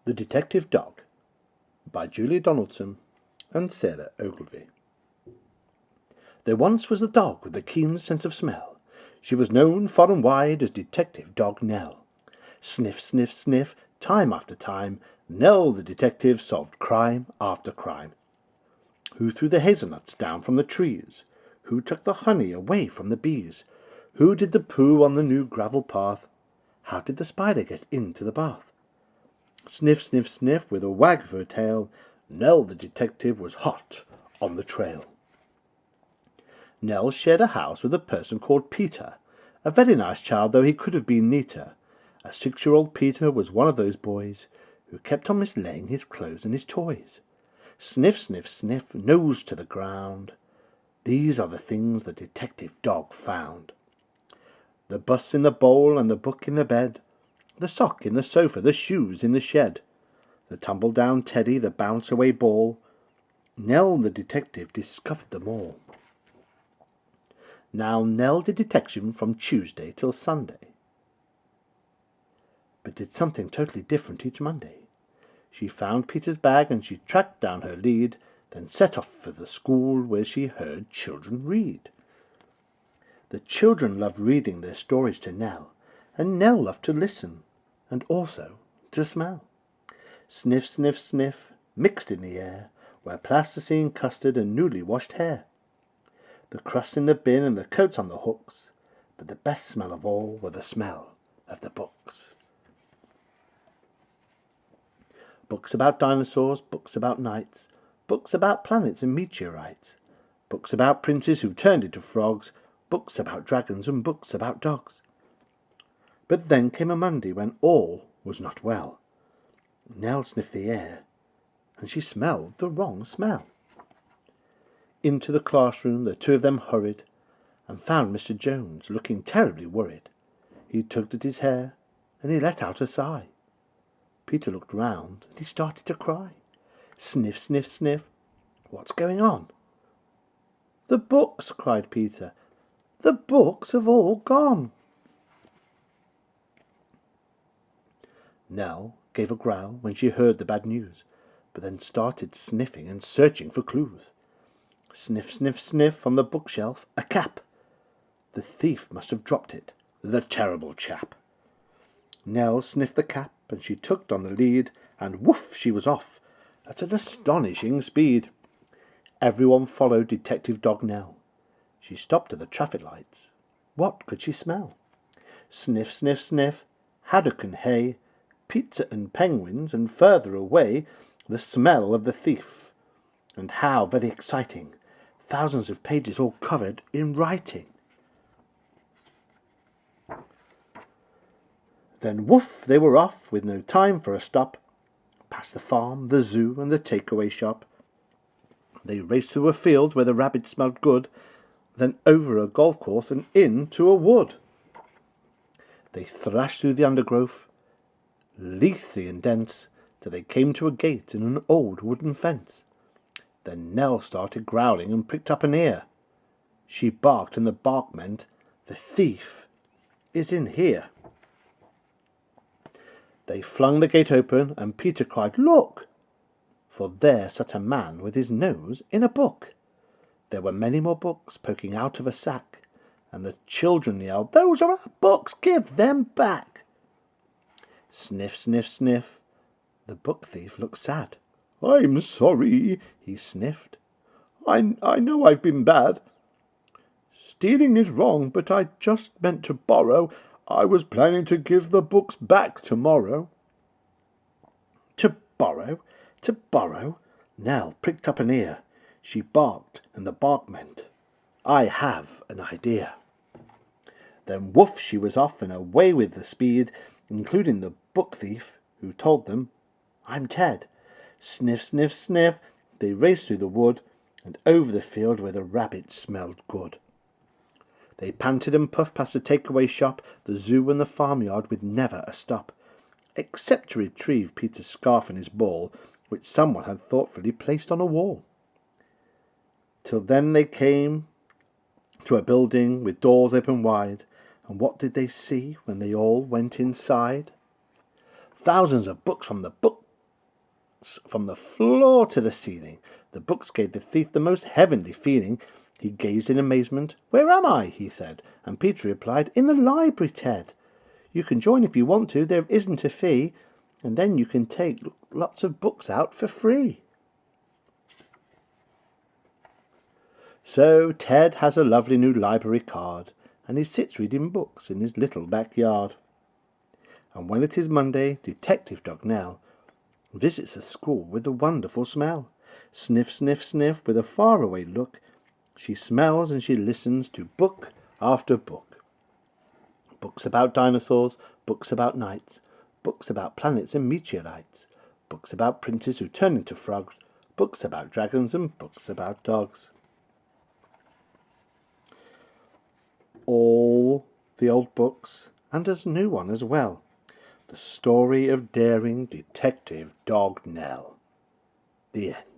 The Detective Dog by Julia Donaldson and Sarah Ogilvy. There once was a dog with a keen sense of smell. She was known far and wide as Detective Dog Nell. Sniff, sniff, sniff, time after time, Nell the detective solved crime after crime. Who threw the hazelnuts down from the trees? Who took the honey away from the bees? Who did the poo on the new gravel path? How did the spider get into the bath? Sniff, sniff, sniff, with a wag of her tail, Nell the detective was hot on the trail. Nell shared a house with a person called Peter, a very nice child, though he could have been neater. A 6-year-old Peter was one of those boys who kept on mislaying his clothes and his toys. Sniff, sniff, sniff, nose to the ground. These are the things the detective dog found. The bus in the bowl and the book in the bed, the sock in the sofa, the shoes in the shed, the tumble-down teddy, the bounce-away ball. Nell the detective discovered them all. Now Nell did detection from Tuesday till Sunday, but did something totally different each Monday. She found Peter's bag and she tracked down her lead, then set off for the school where she heard children read. The children loved reading their stories to Nell, and Nell loved to listen, and also to smell. Sniff, sniff, sniff, mixed in the air, were plasticine, custard, and newly washed hair. The crusts in the bin and the coats on the hooks, but the best smell of all were the smell of the books. Books about dinosaurs, books about knights, books about planets and meteorites, books about princes who turned into frogs, books about dragons and books about dogs. But then came a Monday when all was not well. Nell sniffed the air, and she smelled the wrong smell. Into the classroom the two of them hurried, and found Mr. Jones looking terribly worried. He tugged at his hair, and he let out a sigh. Peter looked round, and he started to cry. Sniff, sniff, sniff. What's going on? The books, cried Peter. The books have all gone. Nell gave a growl when she heard the bad news, but then started sniffing and searching for clues. Sniff, sniff, sniff, on the bookshelf, a cap. The thief must have dropped it, the terrible chap. Nell sniffed the cap, and she tugged on the lead, and woof, she was off, at an astonishing speed. Everyone followed Detective Dog Nell. She stopped at the traffic lights. What could she smell? Sniff, sniff, sniff, haddock and hay, pizza and penguins, and further away, the smell of the thief. And how very exciting! Thousands of pages all covered in writing. Then woof, they were off, with no time for a stop. Past the farm, the zoo, and the takeaway shop. They raced through a field where the rabbits smelled good, then over a golf course and into a wood. They thrashed through the undergrowth, leafy and dense, till they came to a gate in an old wooden fence. Then Nell started growling and pricked up an ear. She barked, and the bark meant, the thief is in here. They flung the gate open, and Peter cried, Look! For there sat a man with his nose in a book. There were many more books poking out of a sack, and the children yelled, Those are our books! Give them back! Sniff, sniff, sniff. The book thief looked sad. I'm sorry, he sniffed. I know I've been bad. Stealing is wrong, but I just meant to borrow. I was planning to give the books back tomorrow. To borrow? To borrow? Nell pricked up an ear. She barked, and the bark meant, I have an idea. Then woof, she was off and away with the speed, including the book thief, who told them, I'm Ted. Sniff, sniff, sniff, they raced through the wood, and over the field where the rabbits smelled good. They panted and puffed past the takeaway shop, the zoo and the farmyard with never a stop, except to retrieve Peter's scarf and his ball, which someone had thoughtfully placed on a wall. Till then they came to a building with doors open wide, and what did they see when they all went inside? Thousands of books from the book books from the floor to the ceiling. The books gave the thief the most heavenly feeling. He gazed in amazement. "Where am I?" he said. And Peter replied, "In the library, Ted. You can join if you want to. There isn't a fee. And then you can take lots of books out for free." So Ted has a lovely new library card, and he sits reading books in his little backyard. And when it is Monday, Detective Dog Nell visits the school with a wonderful smell. Sniff, sniff, sniff, with a faraway look, she smells and she listens to book after book. Books about dinosaurs, books about knights, books about planets and meteorites, books about princes who turn into frogs, books about dragons and books about dogs. All the old books, and a new one as well. The story of daring Detective Dog Nell. The end.